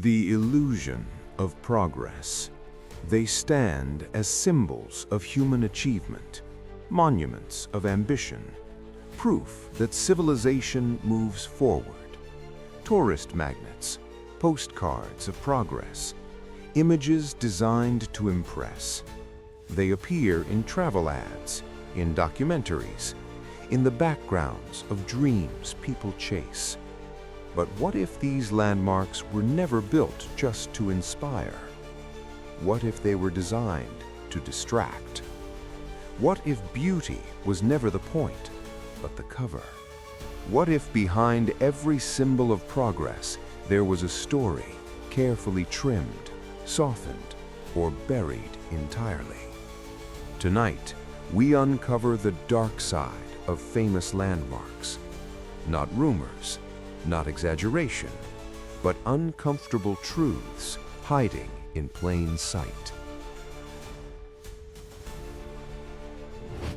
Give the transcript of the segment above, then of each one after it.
The illusion of progress. They stand as symbols of human achievement, monuments of ambition, proof that civilization moves forward. Tourist magnets, postcards of progress, images designed to impress. They appear in travel ads, in documentaries, in the backgrounds of dreams people chase. But what if these landmarks were never built just to inspire? What if they were designed to distract? What if beauty was never the point, but the cover? What if behind every symbol of progress there was a story carefully trimmed, softened, or buried entirely? Tonight, we uncover the dark side of famous landmarks. Not rumors, not exaggeration, but uncomfortable truths hiding in plain sight.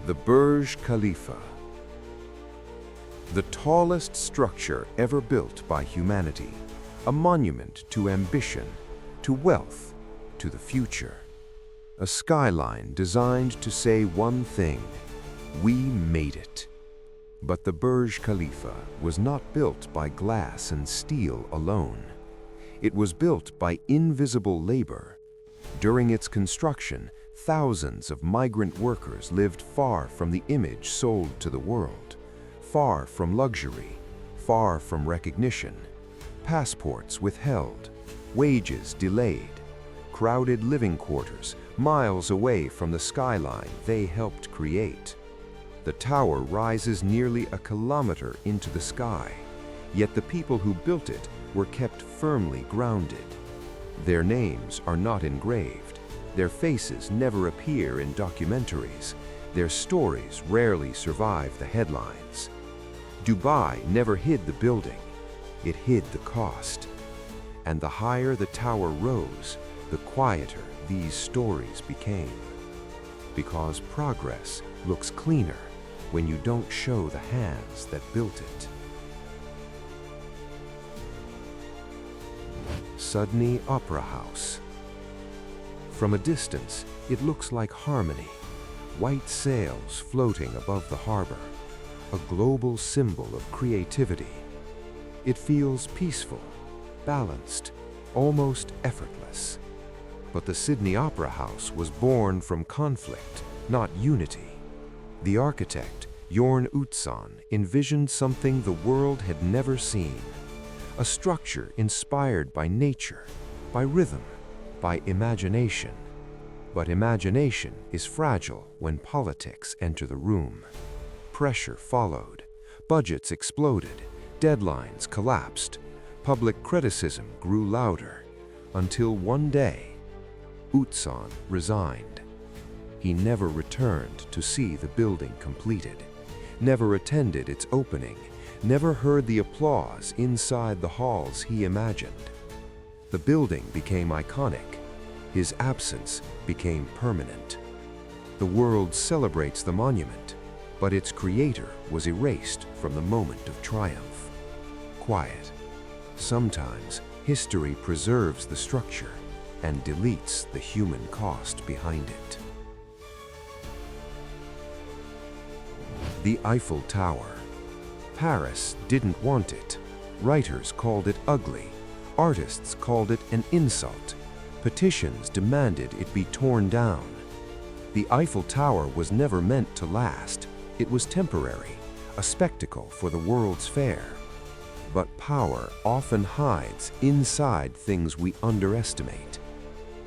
The Burj Khalifa, the tallest structure ever built by humanity, a monument to ambition, to wealth, to the future. A skyline designed to say one thing: we made it. But the Burj Khalifa was not built by glass and steel alone. It was built by invisible labor. During its construction, thousands of migrant workers lived far from the image sold to the world, far from luxury, far from recognition. Passports withheld, wages delayed, crowded living quarters miles away from the skyline they helped create. The tower rises nearly a kilometer into the sky, yet the people who built it were kept firmly grounded. Their names are not engraved. Their faces never appear in documentaries. Their stories rarely survive the headlines. Dubai never hid the building. It hid the cost. And the higher the tower rose, the quieter these stories became. Because progress looks cleaner when you don't show the hands that built it. Sydney Opera House. From a distance, it looks like harmony, white sails floating above the harbor, a global symbol of creativity. It feels peaceful, balanced, almost effortless. But the Sydney Opera House was born from conflict, not unity. The architect, Jorn Utzon, envisioned something the world had never seen. A structure inspired by nature, by rhythm, by imagination. But imagination is fragile when politics enter the room. Pressure followed. Budgets exploded. Deadlines collapsed. Public criticism grew louder. Until one day, Utzon resigned. He never returned to see the building completed, never attended its opening, never heard the applause inside the halls he imagined. The building became iconic. His absence became permanent. The world celebrates the monument, but its creator was erased from the moment of triumph. Quiet. Sometimes history preserves the structure and deletes the human cost behind it. The Eiffel Tower. Paris didn't want it. Writers called it ugly. Artists called it an insult. Petitions demanded it be torn down. The Eiffel Tower was never meant to last. It was temporary, a spectacle for the World's Fair. But power often hides inside things we underestimate.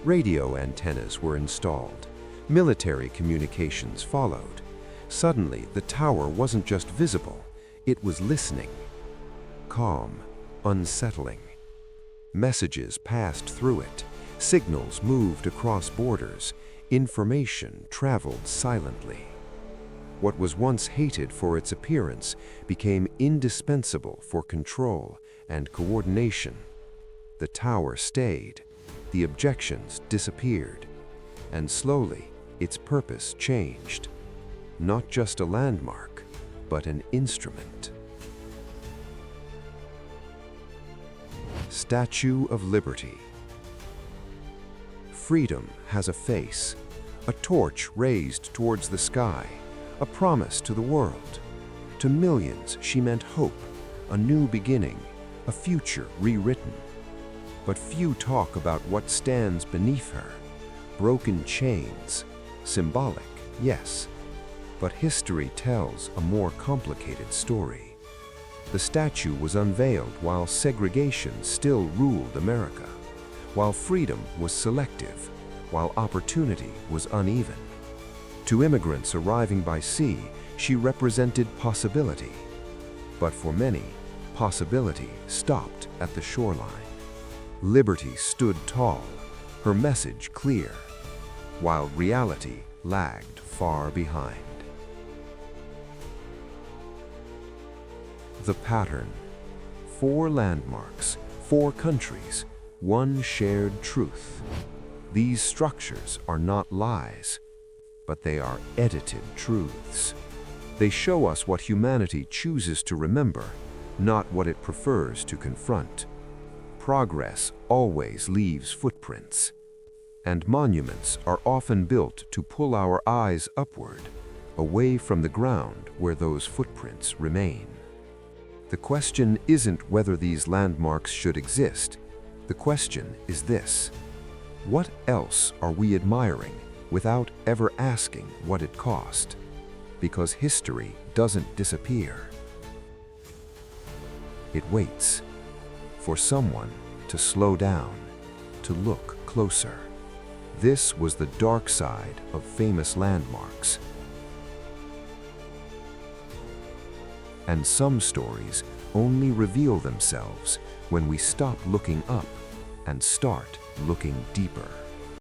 Radio antennas were installed. Military communications followed. Suddenly, the tower wasn't just visible, it was listening. Calm, unsettling. Messages passed through it. Signals moved across borders. Information traveled silently. What was once hated for its appearance became indispensable for control and coordination. The tower stayed. The objections disappeared. And slowly, its purpose changed. Not just a landmark, but an instrument. Statue of Liberty. Freedom has a face, a torch raised towards the sky, a promise to the world. To millions, she meant hope, a new beginning, a future rewritten. But few talk about what stands beneath her. Broken chains, symbolic, yes, but history tells a more complicated story. The statue was unveiled while segregation still ruled America, while freedom was selective, while opportunity was uneven. To immigrants arriving by sea, she represented possibility. But for many, possibility stopped at the shoreline. Liberty stood tall, her message clear, while reality lagged far behind. The pattern. 4 landmarks, 4 countries, one shared truth. These structures are not lies, but they are edited truths. They show us what humanity chooses to remember, not what it prefers to confront. Progress always leaves footprints, and monuments are often built to pull our eyes upward, away from the ground where those footprints remain. The question isn't whether these landmarks should exist. The question is this: what else are we admiring without ever asking what it cost? Because history doesn't disappear. It waits for someone to slow down, to look closer. This was the dark side of famous landmarks. And some stories only reveal themselves when we stop looking up and start looking deeper.